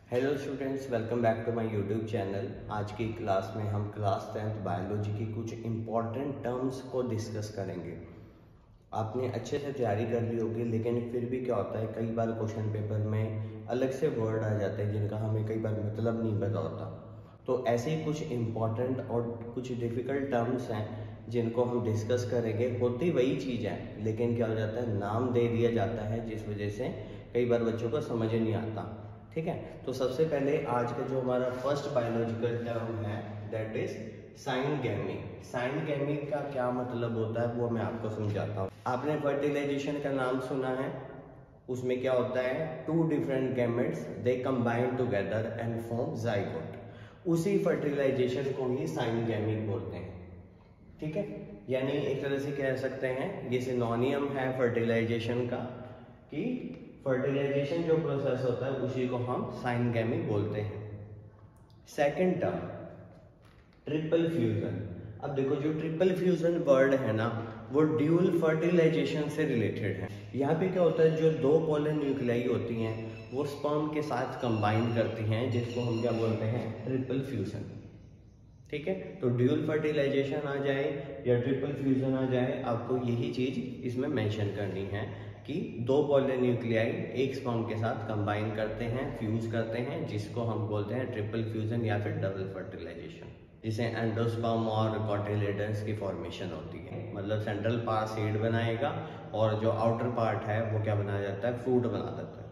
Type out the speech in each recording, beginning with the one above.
Hello students, welcome back to my YouTube channel. आज की class में हम क्लास 10th बायोलॉजी की कुछ इम्पॉर्टेंट टर्म्स को डिस्कस करेंगे। आपने अच्छे से तैयारी कर ली होगी, लेकिन फिर भी क्या होता है, कई बार क्वेश्चन पेपर में अलग से वर्ड आ जाते हैं जिनका हमें कई बार मतलब नहीं पता होता। तो ऐसे ही कुछ इम्पॉर्टेंट और कुछ डिफ़िकल्ट टर्म्स हैं जिनको हम डिस्कस करेंगे। होती वही चीज़ है, लेकिन क्या हो जाता है, नाम दे दिया जाता है जिस वजह से कई बार बच्चों को समझ नहीं आता। ठीक है, तो सबसे पहले आज का जो हमारा फर्स्ट बायोलॉजिकल टर्म है दैट इज साइनगेमी। साइनगेमी का क्या मतलब होता है वो मैं आपको समझाता हूँ। आपने फर्टिलाइजेशन का नाम सुना है, उसमें क्या होता है, two different gametes they combine together and form zygote. उसी फर्टिलाइजेशन को ही साइनगेमी बोलते हैं। ठीक है, यानी एक तरह से कह सकते हैं ये सिनोनियम है फर्टिलाइजेशन का, कि फर्टिलाइजेशन जो प्रोसेस होता है उसी को हम साइनगेमी बोलते हैं। Second term triple fusion. अब देखो, जो ट्रिपल फ्यूजन वर्ड है ना, वो ड्यूल फर्टिलाइजेशन से रिलेटेड है। यहाँ पे क्या होता है, जो दो पोलर न्यूक्लियाई होती हैं वो स्पर्म के साथ कंबाइन करती हैं, जिसको हम क्या बोलते हैं, ट्रिपल फ्यूजन। ठीक है, तो ड्यूल फर्टिलाइजेशन आ जाए या ट्रिपल फ्यूजन आ जाए, आपको यही चीज इसमें मेंशन करनी है कि दो पोलर न्यूक्लियाई एक स्पर्म के साथ कंबाइन करते हैं, फ्यूज करते हैं, जिसको हम बोलते हैं ट्रिपल फ्यूजन या फिर डबल फर्टिलाइजेशन, जिसे एंडोस्पर्म और कोटिलेडन्स की फॉर्मेशन होती है। मतलब सेंट्रल पार्ट सीड बनाएगा और जो आउटर पार्ट है वो क्या बना जाता है, फ्रूट बना देता है।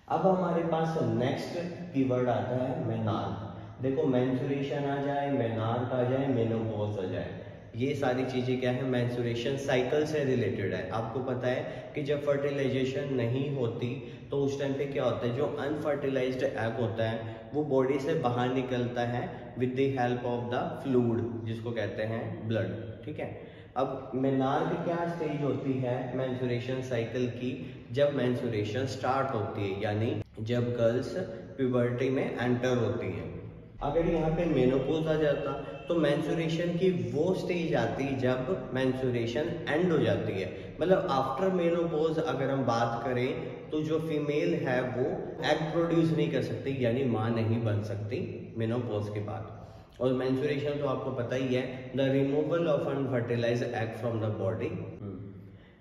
अब हमारे पास नेक्स्ट कीवर्ड आता है मेनार्क। देखो, मेंस्ट्रुएशन आ जाए, मेनार्क आ जाए, मेनोपॉज आ जाए, ये सारी चीजें क्या है, मेंस्ट्रुएशन साइकिल से रिलेटेड है। आपको पता है कि जब फर्टिलाइजेशन नहीं होती तो उस टाइम पे क्या होता है, जो अनफर्टिलाइज्ड एग होता है वो बॉडी से बाहर निकलता है with the help of the fluid, जिसको कहते हैं ब्लड। ठीक है, अब मेनार्क क्या स्टेज होती है मेंस्ट्रुएशन साइकिल की, जब मेंस्ट्रुएशन स्टार्ट होती है, यानी जब गर्ल्स प्यूबर्टी में एंटर होती है। अगर यहाँ पे मेनोपॉज आ जाता तो मेंस्ट्रुएशन की वो स्टेज आती जब मेंस्ट्रुएशन एंड हो जाती है। मतलब आफ्टर मेनोपॉज अगर हम बात करें तो जो फीमेल है वो एग प्रोड्यूस नहीं कर सकती, यानी मां नहीं बन सकती मेनोपॉज के बाद। और मेंस्ट्रुएशन तो आपको पता ही है, the removal of unfertilised egg from the body.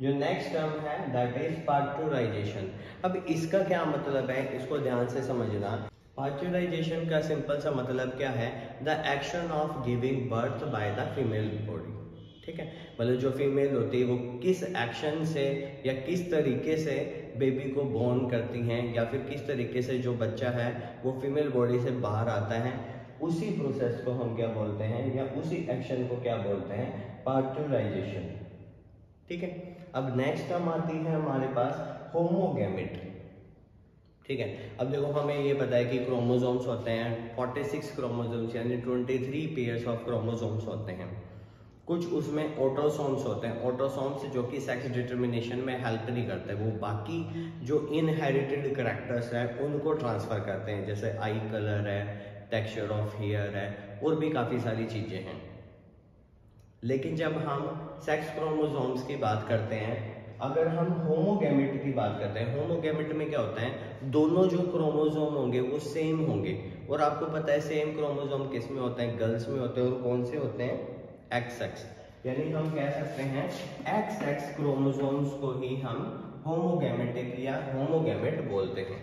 जो नेक्स्ट टर्म है दैट इज पार्चुराइजेशन। अब इसका क्या मतलब है, इसको ध्यान से समझना। पार्चुराइजेशन का सिंपल सा मतलब क्या है, the action of giving birth by the female body. ठीक है, मतलब जो फीमेल होती है वो किस एक्शन से या किस तरीके से बेबी को बोर्न करती हैं, या फिर किस तरीके से जो बच्चा है वो फीमेल बॉडी से बाहर आता है, उसी प्रोसेस को हम क्या बोलते हैं, या उसी एक्शन को क्या बोलते हैं, पार्चुराइजेशन। ठीक है, अब नेक्स्ट टर्म आती है हमारे पास होमोगैमेट। ठीक है, अब देखो, हमें ये पता है कि क्रोमोसोम्स होते हैं 46 क्रोमोसोम्स, यानी 23 पेयर्स ऑफ क्रोमोसोम्स होते हैं। कुछ उसमें ऑटोसोम्स होते हैं, ऑटोसोम्स जो कि सेक्स डिटर्मिनेशन में हेल्प नहीं करते, वो बाकी जो इनहेरिटेड कैरेक्टर्स हैं उनको ट्रांसफर करते हैं, जैसे आई कलर है, टेक्सचर ऑफ हेयर है, और भी काफ़ी सारी चीज़ें हैं। लेकिन जब हम सेक्स क्रोमोसोम्स की बात करते हैं, अगर हम होमोगैमेट की बात करते हैं, होमोगैमेट में क्या होता है, दोनों जो क्रोमोसोम होंगे वो सेम होंगे। और आपको पता है सेम क्रोमोसोम किस में होते हैं, गर्ल्स में होते हैं, और कौन से होते हैं, एक्स एक्स। यानी हम कह सकते हैं एक्स एक्स क्रोमोसोम्स को ही हम होमोगैमेटिक या होमोगैमेट बोलते हैं।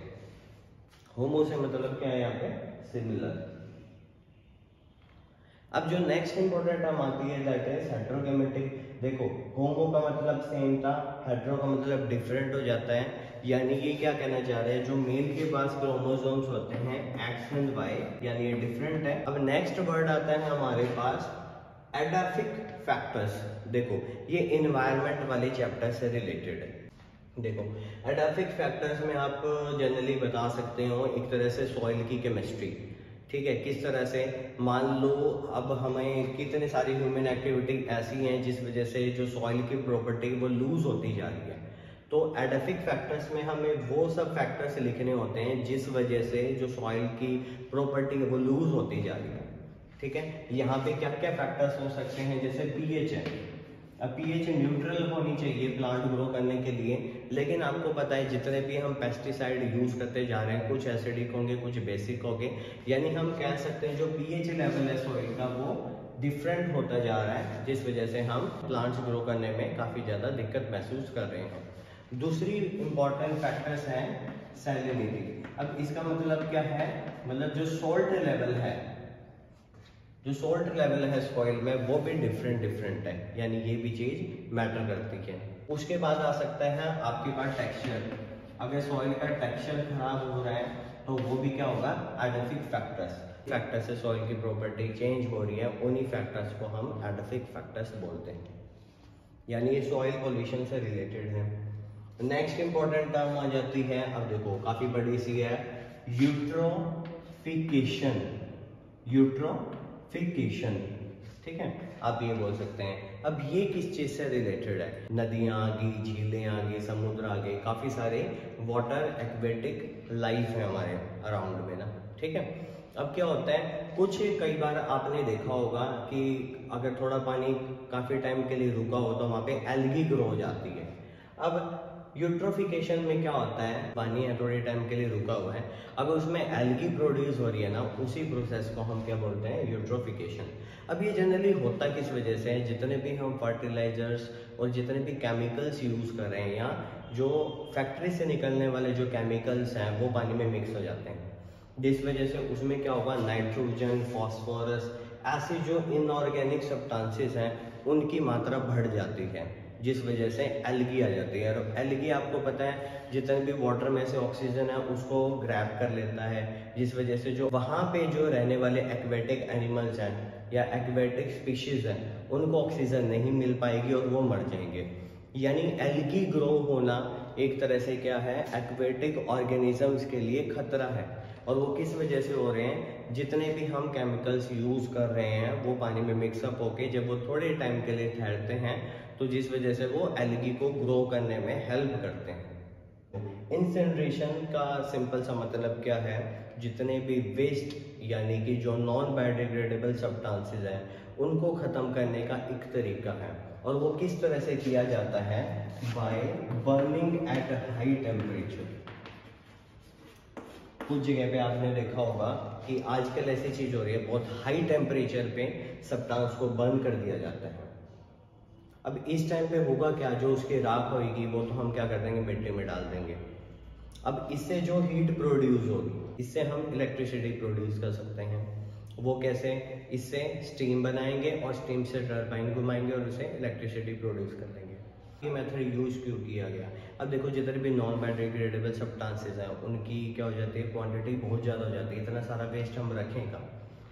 होमो से मतलब क्या है यहाँ पे, सिमिलर। अब जो नेक्स्ट इंपॉर्टेंट टर्म आती है दैट इज हेटेरोगैमेटिक। देखो, होमो का मतलब सेम था, हेटेरो का मतलब डिफरेंट हो जाता है। यानी ये क्या कहना चाह रहे हैं, जो मेल के पास क्रोमोसोम्स होते हैं एक्स एंड वाई, यानी ये डिफरेंट है। अब नेक्स्ट वर्ड आता है हमारे पास एडाफिक फैक्टर्स। देखो, ये एनवायरनमेंट वाले चैप्टर से रिलेटेड है। देखो, एडाफिक फैक्टर्स में आप जनरली बता सकते हो एक तरह से सॉइल की केमिस्ट्री। ठीक है, किस तरह से, मान लो अब हमें कितने सारी ह्यूमन एक्टिविटी ऐसी हैं जिस वजह से जो सॉइल की प्रॉपर्टी वो लूज होती जा रही है। तो एडाफिक फैक्टर्स में हमें वो सब फैक्टर्स लिखने होते हैं जिस वजह से जो सॉइल की प्रॉपर्टी वो लूज होती जा रही है। ठीक है, यहाँ पे क्या क्या फैक्टर्स हो सकते हैं, जैसे पीएच है। अब पीएच न्यूट्रल होनी चाहिए प्लांट ग्रो करने के लिए, लेकिन आपको पता है जितने भी हम पेस्टिसाइड यूज करते जा रहे हैं कुछ एसिडिक होंगे कुछ बेसिक होंगे, यानी हम कह सकते हैं जो पीएच लेवल है सॉइल का वो डिफरेंट होता जा रहा है, जिस वजह से हम प्लांट्स ग्रो करने में काफ़ी ज़्यादा दिक्कत महसूस कर रहे हैं। दूसरी इंपॉर्टेंट फैक्टर्स हैं सैलिनिटी। अब इसका मतलब क्या है, मतलब जो सॉल्ट लेवल है, जो सॉल्ट लेवल है सॉइल में वो भी डिफरेंट है, यानी ये भी चीज़ मैटर करती है। उसके बाद आ सकता है आपके पास टेक्सचर। अगर सॉइल का टेक्सचर खराब हो रहा है तो वो भी क्या होगा, एडोफिक फैक्टर्स से सॉइल की प्रॉपर्टी चेंज हो रही है, उन्हीं फैक्टर्स को हम एडोफिक फैक्टर्स बोलते हैं, यानी ये सॉइल पॉल्यूशन से रिलेटेड है। नेक्स्ट इंपॉर्टेंट टर्म आ जाती है, अब देखो काफी बड़ी सी है, यूट्रोफिकेशन। यूट्रोफिकेशन, ठीक है, आप ये बोल सकते हैं। अब ये किस चीज से रिलेटेड है, नदियां आ गई, झीलें आ गई, समुद्र आ गए, काफी सारे वाटर एक्वेटिक लाइफ है हमारे अराउंड में ना, ठीक है। अब क्या होता है, कुछ कई बार आपने देखा होगा कि अगर थोड़ा पानी काफी टाइम के लिए रुका हो तो वहां पे एल्गी ग्रो हो जाती है। अब यूट्रोफिकेशन में क्या होता है, पानी है थोड़े टाइम के लिए रुका हुआ है, अब उसमें एल्गी प्रोड्यूस हो रही है ना, उसी प्रोसेस को हम क्या बोलते हैं, यूट्रोफिकेशन। अब ये जनरली होता किस वजह से है, जितने भी हम फर्टिलाइजर्स और जितने भी केमिकल्स यूज कर रहे हैं या जो फैक्ट्री से निकलने वाले जो केमिकल्स हैं वो पानी में मिक्स हो जाते हैं, जिस वजह से उसमें क्या होगा, नाइट्रोजन, फॉस्फोरस, ऐसी जो इनऑर्गेनिक सब्सटेंसेस हैं उनकी मात्रा बढ़ जाती है, जिस वजह से एल्गी आ जाती है। और एल्गी आपको पता है जितने भी वाटर में से ऑक्सीजन है उसको ग्रैब कर लेता है, जिस वजह से जो वहाँ पे जो रहने वाले एक्वेटिक एनिमल्स हैं या एक्वेटिक स्पीशीज हैं उनको ऑक्सीजन नहीं मिल पाएगी और वो मर जाएंगे। यानी एल्गी ग्रो होना एक तरह से क्या है, एक्वेटिक ऑर्गेनिजम्स के लिए खतरा है। और वो किस वजह से हो रहे हैं, जितने भी हम केमिकल्स यूज कर रहे हैं वो पानी में मिक्सअप होके जब वो थोड़े टाइम के लिए ठहरते हैं तो जिस वजह से वो एल्गी को ग्रो करने में हेल्प करते हैं। इंसिनरेशन का सिंपल सा मतलब क्या है, जितने भी वेस्ट यानी कि जो नॉन बायोडिग्रेडेबल सब्सटेंसेस हैं उनको खत्म करने का एक तरीका है, और वो किस तरह से किया जाता है, by burning at high temperature. कुछ जगह पे आपने देखा होगा कि आजकल ऐसी चीज हो रही है, बहुत हाई टेम्परेचर पे सब्सटेंस को बर्न कर दिया जाता है। अब इस टाइम पे होगा क्या, जो उसकी राख होगी वो तो हम क्या कर देंगे, मिट्टी में डाल देंगे। अब इससे जो हीट प्रोड्यूस होगी, इससे हम इलेक्ट्रिसिटी प्रोड्यूस कर सकते हैं। वो कैसे, इससे स्टीम बनाएंगे और स्टीम से टरबाइन घुमाएंगे और उसे इलेक्ट्रिसिटी प्रोड्यूस कर देंगे। ये मेथड यूज क्यों किया गया, अब देखो जितने भी नॉन बायोडिग्रेडेबल सब्सटेंसेस हैं उनकी क्या हो जाती है, क्वांटिटी बहुत ज़्यादा हो जाती है। इतना सारा वेस्ट हम रखें का,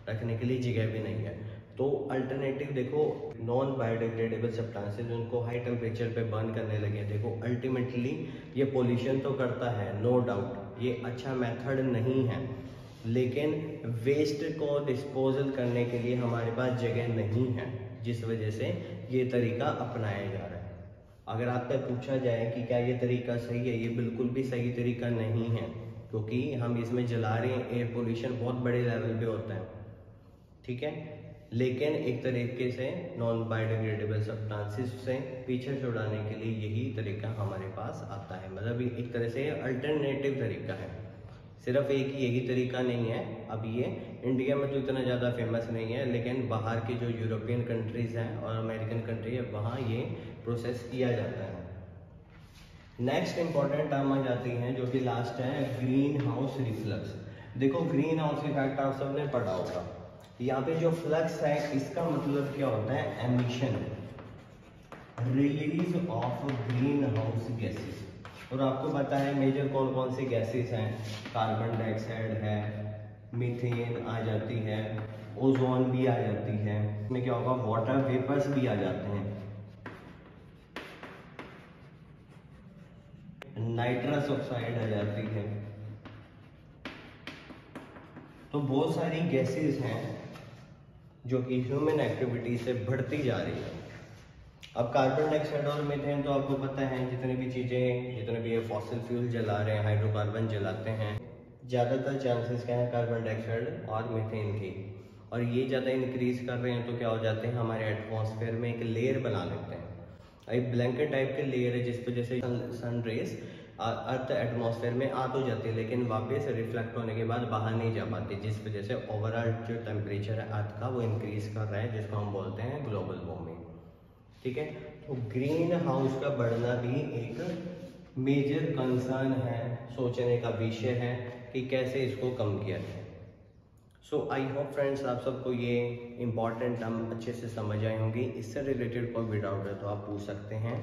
रखने के लिए जगह भी नहीं है। तो अल्टरनेटिव देखो, नॉन बायोडिग्रेडेबल सब्सटेंसेस उनको हाई टेम्परेचर पे बर्न करने लगे। देखो अल्टीमेटली ये पोल्यूशन तो करता है, नो डाउट, ये अच्छा मेथड नहीं है, लेकिन वेस्ट को डिस्पोजल करने के लिए हमारे पास जगह नहीं है, जिस वजह से ये तरीका अपनाया जा रहा है। अगर आपसे पूछा जाए कि क्या ये तरीका सही है, ये बिल्कुल भी सही तरीका नहीं है, क्योंकि हम इसमें जला रहे हैं, एयर पोल्यूशन बहुत बड़े लेवल पे होता है, ठीक है। लेकिन एक तरीके से नॉन बायोडिग्रेडेबल सब्सटेंसेस से पीछे छुड़ाने के लिए यही तरीका हमारे पास आता है, मतलब एक तरह से अल्टरनेटिव तरीका है, सिर्फ एक ही यही तरीका नहीं है। अब ये इंडिया में तो इतना ज़्यादा फेमस नहीं है, लेकिन बाहर की जो यूरोपियन कंट्रीज़ हैं और अमेरिकन कंट्री है वहाँ ये प्रोसेस किया जाता है। नेक्स्ट इंपॉर्टेंट टर्म आ जाती है जो कि लास्ट है, ग्रीन हाउस रिफ्लक्स। देखो ग्रीन हाउस इफेक्ट आप सबने पढ़ा होगा, यहाँ पे जो फ्लक्स है इसका मतलब क्या होता है, emission, release of green house gases. और आपको पता है मेजर कौन कौन सी गैसेस हैं, कार्बन डाइऑक्साइड है, मीथेन आ जाती है, ओजोन भी आ जाती है, इसमें क्या होगा, वाटर वेपर्स भी आ जाते हैं, नाइट्रस ऑक्साइड आ जाती है। तो बहुत सारी गैसेस हैं जो कि ह्यूमन एक्टिविटी से बढ़ती जा रही है। अब कार्बन डाइऑक्साइड और मीथेन तो आपको पता है, जितने भी चीज़ें, जितने भी फॉसिल फ्यूल जला रहे हैं, हाइड्रोकार्बन जलाते हैं, ज़्यादातर चांसेस क्या है कार्बन डाइऑक्साइड और मीथेन की, और ये ज़्यादा इंक्रीज कर रहे हैं तो क्या हो जाते हैं, हमारे एटमॉस्फेयर में एक लेयर बना लेते हैं। एक ब्लैंकेट टाइप के लेयर है जिस पर जैसे सन रेज अर्थ एटमॉस्फेयर में आ तो जाती है लेकिन वापस रिफ्लेक्ट होने के बाद बाहर नहीं जा पाती, जिस वजह से ओवरऑल जो टेम्परेचर है अर्थ का वो इंक्रीज कर रहा है, जिसको हम बोलते हैं ग्लोबल वार्मिंग। ठीक है, तो ग्रीन हाउस का बढ़ना भी एक मेजर कंसर्न है, सोचने का विषय है कि कैसे इसको कम किया जाए। सो आई होप फ्रेंड्स आप सबको ये इंपॉर्टेंट टर्म अच्छे से समझ आए होंगी। इससे रिलेटेड कोई भी डाउट है तो आप पूछ सकते हैं।